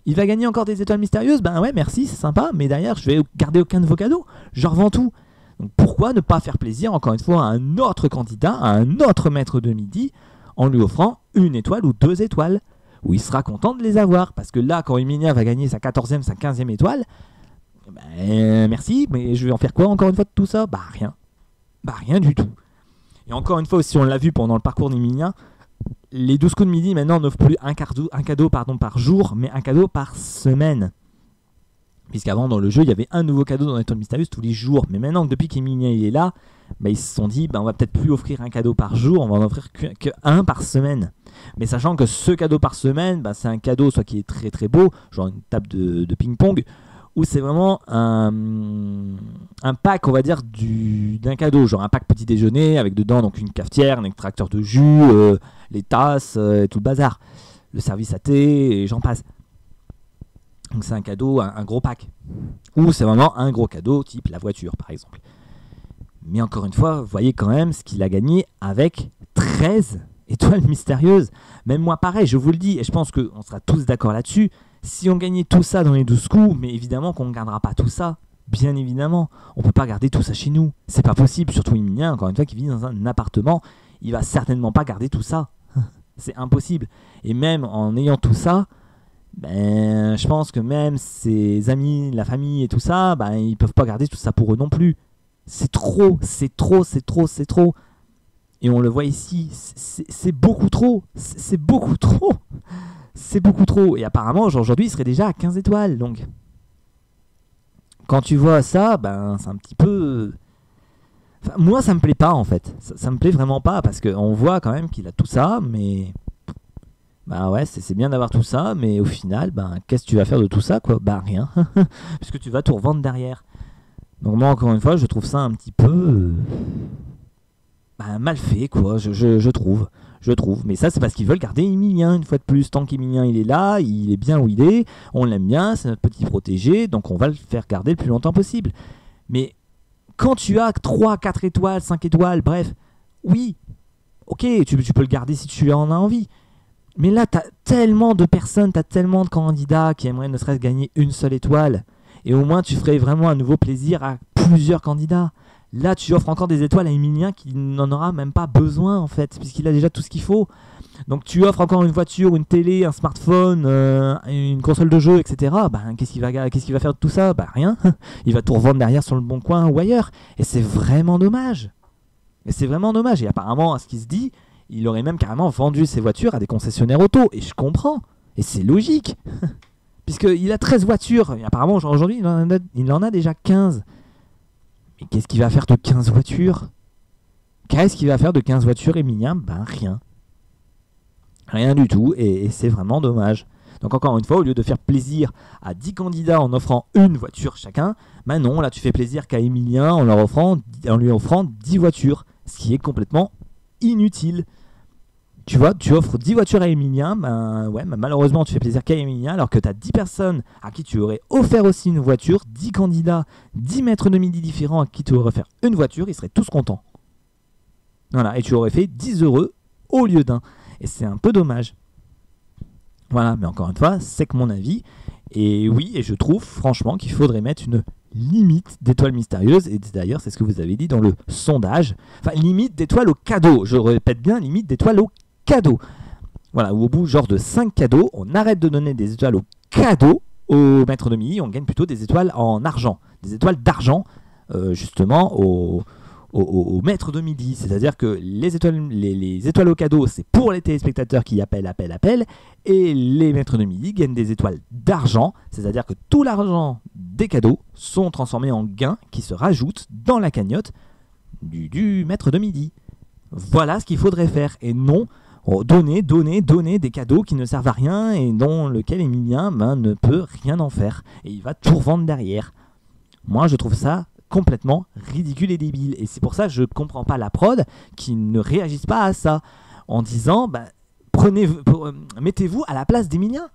Il va gagner encore des étoiles mystérieuses? Ben ouais, merci, c'est sympa, mais derrière je vais garder aucun de vos cadeaux. Je revends tout. Donc pourquoi ne pas faire plaisir encore une fois à un autre candidat, à un autre maître de midi, en lui offrant 1 étoile ou 2 étoiles, où il sera content de les avoir. Parce que là, quand Emilien va gagner sa 14e, sa 15e étoile, ben, merci, mais je vais en faire quoi encore une fois de tout ça? Bah rien. Bah rien du tout. Et encore une fois aussi, on l'a vu pendant le parcours d'Emilien, les 12 coups de midi maintenant n'offrent plus un cadeau par jour, mais un cadeau par semaine. Puisqu'avant dans le jeu, il y avait un nouveau cadeau dans l'étoile mystérieuse tous les jours. Mais maintenant, depuis qu'Emilien il est là, bah, ils se sont dit, bah, on va peut-être plus offrir un cadeau par jour, on va en offrir que un par semaine. Mais sachant que ce cadeau par semaine, bah, c'est un cadeau soit qui est très très beau, genre une table de ping-pong, ou c'est vraiment un pack, on va dire, d'un cadeau, genre un pack petit déjeuner avec dedans donc une cafetière, un extracteur de jus, les tasses, et tout le bazar, le service à thé, et j'en passe. Donc c'est un cadeau, un gros pack. Ou c'est vraiment un gros cadeau, type la voiture par exemple. Mais encore une fois, vous voyez quand même ce qu'il a gagné avec 13 étoiles mystérieuses. Même moi pareil, je vous le dis, et je pense qu'on sera tous d'accord là-dessus, si on gagnait tout ça dans les 12 coups, mais évidemment qu'on ne gardera pas tout ça, bien évidemment, on ne peut pas garder tout ça chez nous. C'est pas possible, surtout Emilien, encore une fois, qui vit dans un appartement, il va certainement pas garder tout ça. C'est impossible. Et même en ayant tout ça, ben, je pense que même ses amis, la famille et tout ça, ben, ils peuvent pas garder tout ça pour eux non plus. C'est trop, c'est trop, c'est trop, c'est trop. Et on le voit ici, c'est beaucoup trop. C'est beaucoup trop. C'est beaucoup trop. Et apparemment, aujourd'hui, il serait déjà à 15 étoiles. Donc, quand tu vois ça, ben, c'est un petit peu... Enfin, moi, ça me plaît pas, en fait. Ça me plaît vraiment pas, parce qu'on voit quand même qu'il a tout ça, mais... Bah ouais, c'est bien d'avoir tout ça, mais au final, ben, qu'est-ce que tu vas faire de tout ça, quoi? Bah rien. Puisque tu vas tout revendre derrière. Donc moi, encore une fois, je trouve ça un petit peu... mal fait, quoi, je trouve. Mais ça, c'est parce qu'ils veulent garder Emilien, une fois de plus. Tant qu'Emilien, il est là, il est bien où il est, on l'aime bien, c'est notre petit protégé, donc on va le faire garder le plus longtemps possible. Mais quand tu as 3, 4 étoiles, 5 étoiles, bref, oui, ok, tu peux le garder si tu en as envie. Mais là, t'as tellement de personnes, t'as tellement de candidats qui aimeraient ne serait-ce gagner une seule étoile. Et au moins, tu ferais vraiment un nouveau plaisir à plusieurs candidats. Là, tu offres encore des étoiles à Emilien qui n'en aura même pas besoin, en fait, puisqu'il a déjà tout ce qu'il faut. Donc, tu offres encore une voiture, une télé, un smartphone, une console de jeu, etc. Ben, qu'est-ce qu'il va faire de tout ça? Bah, rien. Il va tout revendre derrière sur le Bon Coin ou ailleurs. Et c'est vraiment dommage. Et apparemment, à ce qui se dit, il aurait même carrément vendu ses voitures à des concessionnaires auto. Et je comprends. Et c'est logique. Puisqu'il a 13 voitures. Et apparemment, aujourd'hui, il en a déjà 15. Mais qu'est-ce qu'il va faire de 15 voitures? Qu'est-ce qu'il va faire de 15 voitures, Emilien? Ben rien. Rien du tout. Et c'est vraiment dommage. Donc encore une fois, au lieu de faire plaisir à 10 candidats en offrant une voiture chacun, ben non, là tu fais plaisir qu'à Emilien en lui offrant 10 voitures, ce qui est complètement inutile. Tu vois, tu offres 10 voitures à Emilien, malheureusement tu fais plaisir qu'à Emilien, alors que tu as 10 personnes à qui tu aurais offert aussi une voiture, 10 candidats, 10 maîtres de midi différents à qui tu aurais offert une voiture, ils seraient tous contents. Voilà, et tu aurais fait 10 heureux au lieu d'un. Et c'est un peu dommage. Voilà, mais encore une fois, c'est que mon avis. Et oui, et je trouve franchement qu'il faudrait mettre une limite d'étoiles mystérieuses. Et d'ailleurs, c'est ce que vous avez dit dans le sondage. Enfin, limite d'étoiles au cadeau. Je répète bien, limite d'étoiles au cadeau. Voilà, où au bout genre de 5 cadeaux, on arrête de donner des étoiles au cadeau au maître de midi. On gagne plutôt des étoiles en argent. Des étoiles d'argent, justement, au maître de midi. C'est-à-dire que les étoiles au cadeau, c'est pour les téléspectateurs qui appellent. Et les maîtres de midi gagnent des étoiles d'argent. C'est-à-dire que tout l'argent des cadeaux sont transformés en gains qui se rajoutent dans la cagnotte du maître de midi. Voilà ce qu'il faudrait faire. Et non donner des cadeaux qui ne servent à rien et dont lequel Emilien ne peut rien en faire. Et il va tout revendre derrière. Moi, je trouve ça complètement ridicule et débile. Et c'est pour ça que je ne comprends pas la prod qui ne réagisse pas à ça en disant mettez-vous à la place d'Emilien.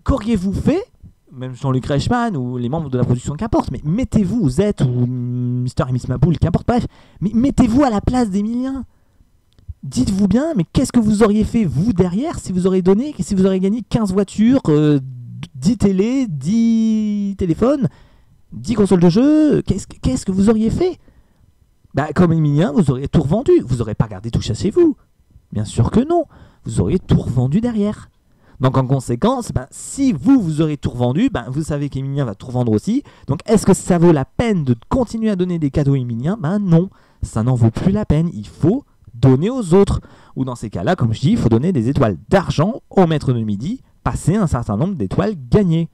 Qu'auriez-vous fait, même Jean-Luc Reichmann ou les membres de la production qu'importe, mais mettez-vous, Z ou Mr. et Miss Maboul, qu'importe, bref, mais mettez-vous à la place d'Emilien. Dites-vous bien, mais qu'est-ce que vous auriez fait vous derrière si vous auriez gagné 15 voitures, 10 télés, 10 téléphones, 10 consoles de jeu, qu'est-ce que vous auriez fait? Comme Emilien, vous auriez tout revendu. Vous n'aurez pas gardé tout ça chez vous. Bien sûr que non. Vous auriez tout revendu derrière. Donc en conséquence, si vous aurez tout revendu, vous savez qu'Emilien va tout revendre aussi. Donc est-ce que ça vaut la peine de continuer à donner des cadeaux à Emilien? Non, ça n'en vaut plus la peine. Il faut donner aux autres. Ou dans ces cas-là, comme je dis, il faut donner des étoiles d'argent au maître de midi, passer un certain nombre d'étoiles gagnées.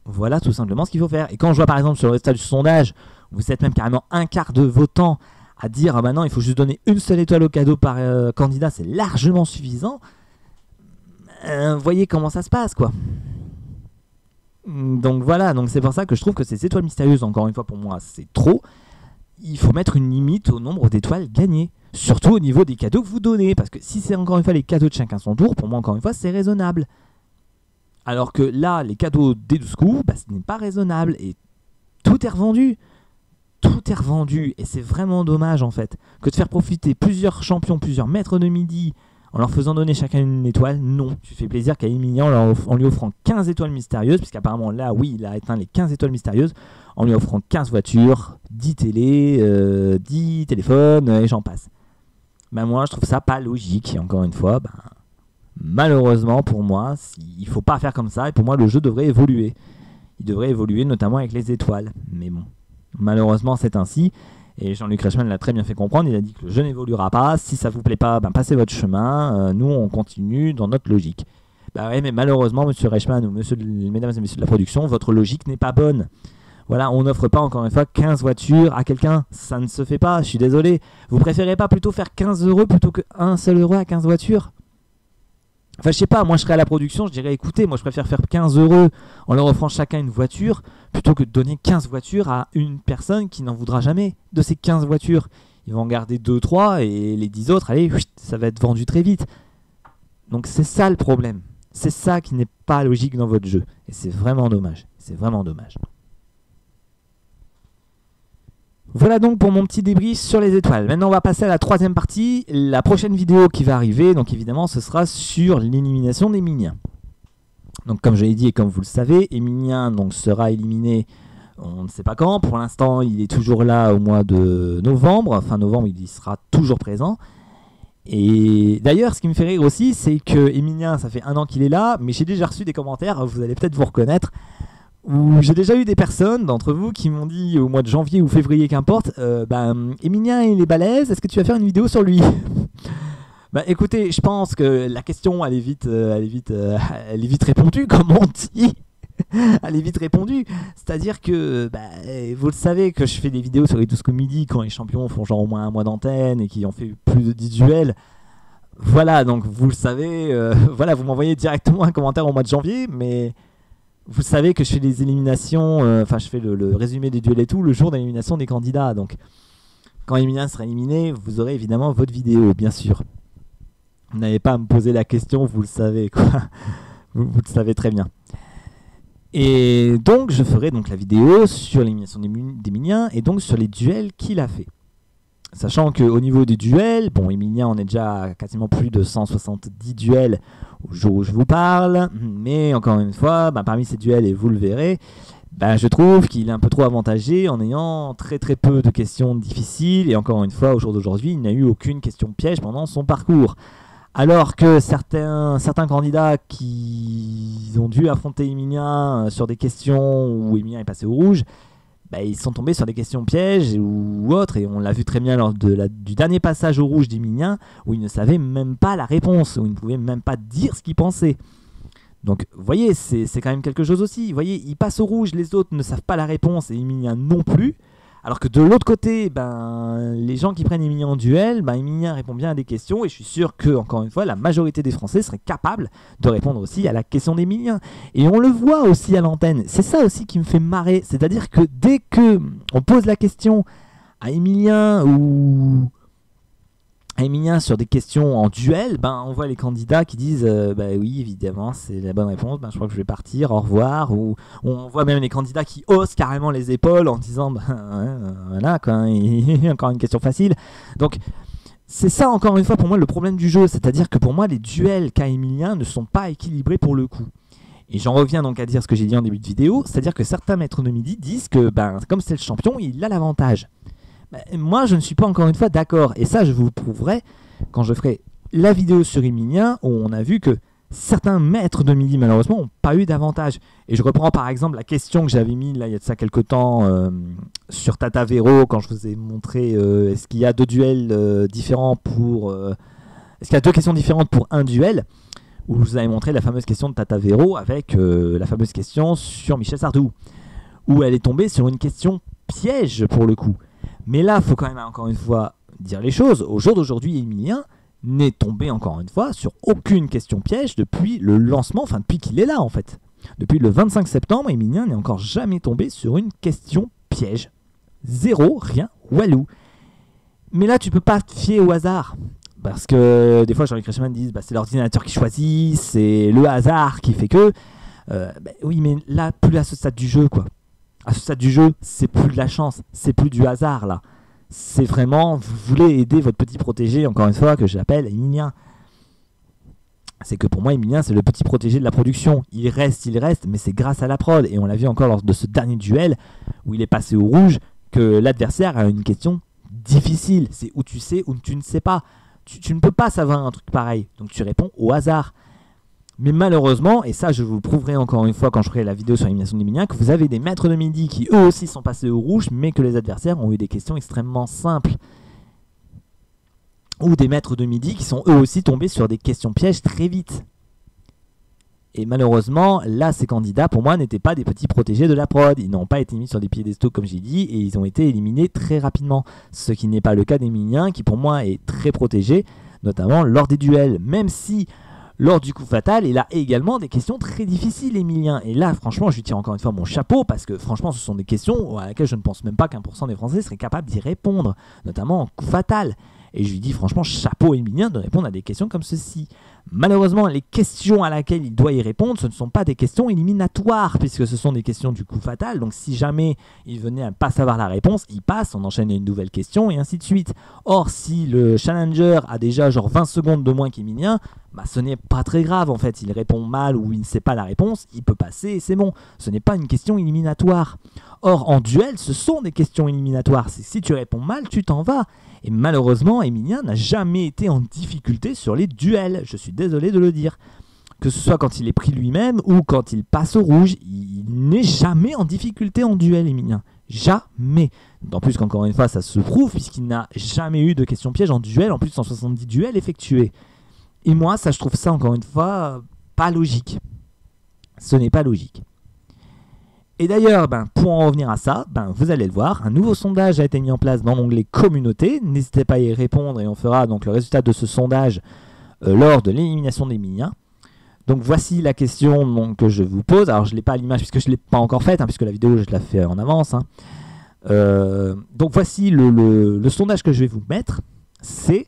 Voilà tout simplement ce qu'il faut faire. Et quand je vois par exemple sur le résultat du sondage, vous êtes même carrément un quart de votants à dire non, il faut juste donner une seule étoile au cadeau par candidat, c'est largement suffisant. Voyez comment ça se passe, quoi. Donc voilà, donc c'est pour ça que je trouve que ces étoiles mystérieuses, encore une fois pour moi, c'est trop. Il faut mettre une limite au nombre d'étoiles gagnées. Surtout au niveau des cadeaux que vous donnez. Parce que si c'est encore une fois les cadeaux de chacun son tour, pour moi encore une fois c'est raisonnable. Alors que là, les cadeaux des 12 coups, ce n'est pas raisonnable. Et tout est revendu. Tout est revendu. Et c'est vraiment dommage en fait. Que de faire profiter plusieurs champions, plusieurs maîtres de midi, en leur faisant donner chacun une étoile, non. Tu fais plaisir qu'à Emilien en lui offrant 15 étoiles mystérieuses, puisqu'apparemment là, oui, il a atteint les 15 étoiles mystérieuses, en lui offrant 15 voitures, 10 télés, 10 téléphones, et j'en passe. Moi, je trouve ça pas logique. Et encore une fois, malheureusement pour moi, il faut pas faire comme ça. Et pour moi, le jeu devrait évoluer. Il devrait évoluer notamment avec les étoiles. Mais bon, malheureusement, c'est ainsi. Et Jean-Luc Reichmann l'a très bien fait comprendre. Il a dit que le jeu n'évoluera pas. Si ça vous plaît pas, passez votre chemin. Nous, on continue dans notre logique. Ouais, mais malheureusement, monsieur Reichmann ou mesdames et messieurs de la production, votre logique n'est pas bonne. Voilà, on n'offre pas encore une fois 15 voitures à quelqu'un. Ça ne se fait pas, je suis désolé. Vous préférez pas plutôt faire 15 euros plutôt que 1 seul euro à 15 voitures? Enfin, je sais pas, moi je serais à la production, je dirais écoutez, moi je préfère faire 15 euros en leur offrant chacun une voiture plutôt que de donner 15 voitures à une personne qui n'en voudra jamais de ces 15 voitures. Ils vont en garder 2-3 et les 10 autres, allez, ça va être vendu très vite. Donc c'est ça le problème. C'est ça qui n'est pas logique dans votre jeu. Et c'est vraiment dommage. C'est vraiment dommage. Voilà donc pour mon petit débrief sur les étoiles. Maintenant on va passer à la troisième partie, la prochaine vidéo qui va arriver, donc évidemment ce sera sur l'élimination d'Emilien. Donc comme je l'ai dit et comme vous le savez, Emilien donc, sera éliminé, on ne sait pas quand, pour l'instant il est toujours là au mois de novembre, fin novembre il y sera toujours présent. Et d'ailleurs ce qui me fait rire aussi c'est que Emilien ça fait 1 an qu'il est là, mais j'ai déjà reçu des commentaires, vous allez peut-être vous reconnaître, où j'ai déjà eu des personnes d'entre vous qui m'ont dit au mois de janvier ou février qu'importe, Emilien il est balèze, est-ce que tu vas faire une vidéo sur lui? Écoutez, je pense que la question elle est vite répondue, comme on dit. Elle est vite répondue, c'est-à-dire que vous le savez que je fais des vidéos sur les 12 comédies quand les champions font genre au moins 1 mois d'antenne et qui ont fait plus de 10 duels. Voilà, donc vous le savez, voilà, vous m'envoyez directement un commentaire au mois de janvier, mais vous savez que je fais les éliminations, enfin je fais le résumé des duels et tout le jour d'élimination des candidats. Donc quand Emilien sera éliminé, vous aurez évidemment votre vidéo, bien sûr. Vous n'avez pas à me poser la question, vous le savez, quoi. Vous le savez très bien. Et donc je ferai donc la vidéo sur l'élimination d'Emilien et donc sur les duels qu'il a fait. Sachant qu'au niveau des duels, bon, Emilien, on est déjà à quasiment plus de 170 duels au jour où je vous parle. Mais encore une fois, parmi ces duels, et vous le verrez, je trouve qu'il est un peu trop avantagé en ayant très peu de questions difficiles. Et encore une fois, au jour d'aujourd'hui, il n'a eu aucune question piège pendant son parcours. Alors que certains candidats qui ont dû affronter Emilien sur des questions où Emilien est passé au rouge, ils sont tombés sur des questions pièges ou autres, et on l'a vu très bien lors du dernier passage au rouge d'Emilien, où il ne savait même pas la réponse, où il ne pouvait même pas dire ce qu'il pensait. Donc, vous voyez, c'est quand même quelque chose aussi. Vous voyez, il passe au rouge, les autres ne savent pas la réponse, et Emilien non plus. Alors que de l'autre côté, les gens qui prennent Emilien en duel, Emilien répond bien à des questions, et je suis sûr que, encore une fois, la majorité des Français seraient capables de répondre aussi à la question d'Emilien. Et on le voit aussi à l'antenne. C'est ça aussi qui me fait marrer. C'est-à-dire que dès qu'on pose la question à Emilien ou à Emilien sur des questions en duel, on voit les candidats qui disent oui, évidemment, c'est la bonne réponse, je crois que je vais partir, au revoir. Ou on voit même les candidats qui haussent carrément les épaules en disant voilà, quoi, encore une question facile. Donc, c'est ça, encore une fois, pour moi, le problème du jeu. C'est-à-dire que pour moi, les duels qu'a Emilien ne sont pas équilibrés pour le coup. Et j'en reviens donc à dire ce que j'ai dit en début de vidéo, c'est-à-dire que certains maîtres de midi disent que comme c'est le champion, il a l'avantage. Moi, je ne suis pas encore une fois d'accord. Et ça, je vous le prouverai quand je ferai la vidéo sur Emilien, où on a vu que certains maîtres de midi, malheureusement, n'ont pas eu d'avantage. Et je reprends par exemple la question que j'avais mise là, il y a de ça quelques temps sur Tata Vero, quand je vous ai montré est-ce qu'il y a deux duels différents pour... est-ce qu'il y a deux questions différentes pour un duel, où je vous avais montré la fameuse question de Tata Vero avec la fameuse question sur Michel Sardou, où elle est tombée sur une question piège pour le coup. Mais là, il faut quand même encore une fois dire les choses. Au jour d'aujourd'hui, Emilien n'est tombé encore une fois sur aucune question piège depuis le lancement, enfin depuis qu'il est là en fait. Depuis le 25 septembre, Emilien n'est encore jamais tombé sur une question piège. Zéro, rien, walou. Mais là, tu peux pas te fier au hasard. Parce que des fois, Jean-Luc Reichmann dit c'est l'ordinateur qui choisit, c'est le hasard qui fait que... oui, mais là, plus à ce stade du jeu, quoi. À ce stade du jeu, c'est plus de la chance, c'est plus du hasard là. C'est vraiment, vous voulez aider votre petit protégé, encore une fois, que j'appelle Emilien. C'est que pour moi, Emilien, c'est le petit protégé de la production. Il reste, mais c'est grâce à la prod. Et on l'a vu encore lors de ce dernier duel, où il est passé au rouge, que l'adversaire a une question difficile. C'est où tu sais, où tu ne sais pas. Tu ne peux pas savoir un truc pareil, donc tu réponds au hasard. Mais malheureusement, et ça je vous le prouverai encore une fois quand je ferai la vidéo sur l'élimination d'Emilien, que vous avez des maîtres de midi qui eux aussi sont passés au rouge, mais que les adversaires ont eu des questions extrêmement simples. Ou des maîtres de midi qui sont eux aussi tombés sur des questions pièges très vite. Et malheureusement, là, ces candidats, pour moi, n'étaient pas des petits protégés de la prod. Ils n'ont pas été mis sur des piédestaux, comme j'ai dit, et ils ont été éliminés très rapidement. Ce qui n'est pas le cas d'Emilien, qui pour moi est très protégé, notamment lors des duels. Même si... lors du coup fatal, il a également des questions très difficiles, Emilien. Et là, franchement, je lui tire encore une fois mon chapeau, parce que franchement, ce sont des questions à laquelle je ne pense même pas qu'1% des Français seraient capables d'y répondre, notamment en coup fatal. Et je lui dis franchement, chapeau Emilien de répondre à des questions comme ceci. Malheureusement, les questions à laquelle il doit y répondre, ce ne sont pas des questions éliminatoires, puisque ce sont des questions du coup fatal. Donc si jamais il venait à ne pas savoir la réponse, il passe, on enchaîne une nouvelle question, et ainsi de suite. Or, si le challenger a déjà genre 20 secondes de moins qu'Emilien, ce n'est pas très grave en fait. Il répond mal ou il ne sait pas la réponse, il peut passer et c'est bon. Ce n'est pas une question éliminatoire. Or, en duel, ce sont des questions éliminatoires. Si tu réponds mal, tu t'en vas. Et malheureusement, Emilien n'a jamais été en difficulté sur les duels. Je suis désolé de le dire. Que ce soit quand il est pris lui-même ou quand il passe au rouge, il n'est jamais en difficulté en duel, Emilien. Jamais. D'autant plus qu'encore une fois, ça se prouve puisqu'il n'a jamais eu de questions pièges en duel, en plus de 170 duels effectués. Et moi, ça, je trouve ça, encore une fois, pas logique. Ce n'est pas logique. Et d'ailleurs, pour en revenir à ça, vous allez le voir, un nouveau sondage a été mis en place dans l'onglet communauté. N'hésitez pas à y répondre et on fera donc le résultat de ce sondage lors de l'élimination d'Emilien. Donc voici la question donc, que je vous pose. Alors je ne l'ai pas à l'image puisque je ne l'ai pas encore faite, puisque la vidéo je la fais en avance. Donc voici le sondage que je vais vous mettre. C'est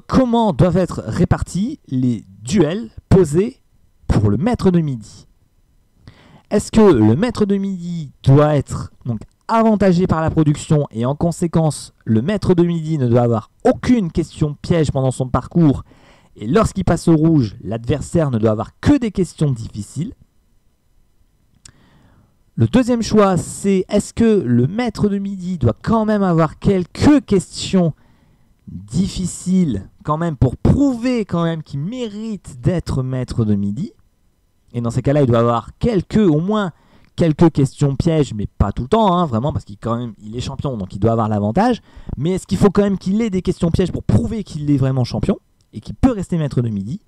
comment doivent être répartis les duels posés pour le maître de midi. Est-ce que le maître de midi doit être donc, avantagé par la production et en conséquence le maître de midi ne doit avoir aucune question piège pendant son parcours et lorsqu'il passe au rouge, l'adversaire ne doit avoir que des questions difficiles? Le deuxième choix, c'est est-ce que le maître de midi doit quand même avoir quelques questions difficiles quand même pour prouver quand même qu'il mérite d'être maître de midi? Et dans ces cas-là, il doit avoir au moins quelques questions pièges, mais pas tout le temps, vraiment, parce qu'il est champion, donc il doit avoir l'avantage. Mais est-ce qu'il faut quand même qu'il ait des questions pièges pour prouver qu'il est vraiment champion et qu'il peut rester maître de midi?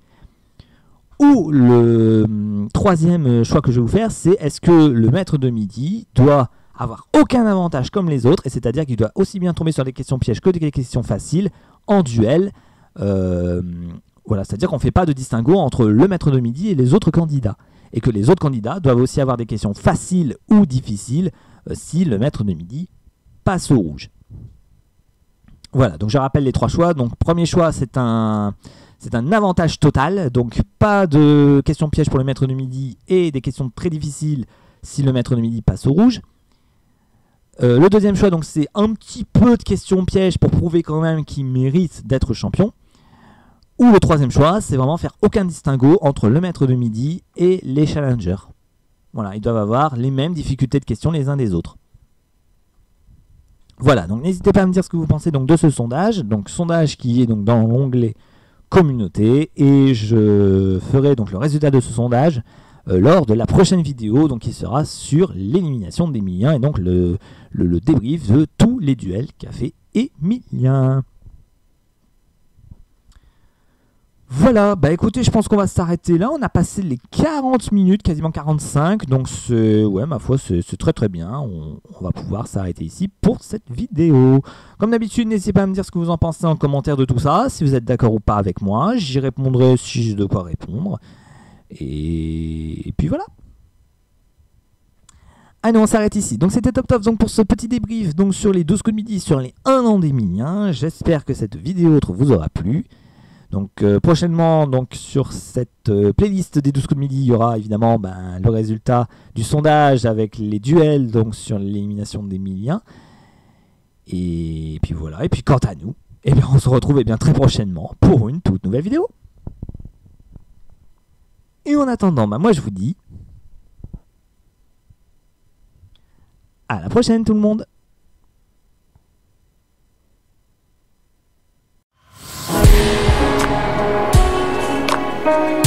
Ou le troisième choix que je vais vous faire, c'est est-ce que le maître de midi doit avoir aucun avantage comme les autres, et c'est-à-dire qu'il doit aussi bien tomber sur des questions pièges que des questions faciles en duel. Voilà, c'est-à-dire qu'on ne fait pas de distinguo entre le maître de midi et les autres candidats. Et que les autres candidats doivent aussi avoir des questions faciles ou difficiles si le maître de midi passe au rouge. Voilà, donc je rappelle les trois choix. Donc premier choix, c'est un avantage total. Donc pas de questions pièges pour le maître de midi et des questions très difficiles si le maître de midi passe au rouge. Le deuxième choix, donc c'est un petit peu de questions pièges pour prouver quand même qu'il mérite d'être champion. Ou le troisième choix, c'est vraiment faire aucun distinguo entre le maître de midi et les challengers. Voilà, ils doivent avoir les mêmes difficultés de questions les uns des autres. Voilà, donc n'hésitez pas à me dire ce que vous pensez donc, de ce sondage. Donc sondage qui est donc dans l'onglet communauté. Et je ferai donc le résultat de ce sondage lors de la prochaine vidéo, donc qui sera sur l'élimination d'Emilien et donc le débrief de tous les duels qu'a fait Emilien. Voilà, bah écoutez, je pense qu'on va s'arrêter là. On a passé les 40 minutes, quasiment 45. Donc, ouais, ma foi, c'est très très bien. On va pouvoir s'arrêter ici pour cette vidéo. Comme d'habitude, n'hésitez pas à me dire ce que vous en pensez en commentaire de tout ça. Si vous êtes d'accord ou pas avec moi, j'y répondrai si j'ai de quoi répondre. Et puis voilà. Allez, on s'arrête ici. Donc c'était Top donc pour ce petit débrief donc, sur les 12 coups de midi, sur les 1 an d'Emilien. J'espère que cette vidéo vous aura plu. Donc prochainement donc, sur cette playlist des 12 coups de midi, il y aura évidemment le résultat du sondage avec les duels donc, sur l'élimination d'Emilien. Et puis voilà, et puis quant à nous, on se retrouve très prochainement pour une toute nouvelle vidéo. Et en attendant, moi je vous dis à la prochaine tout le monde. Bye.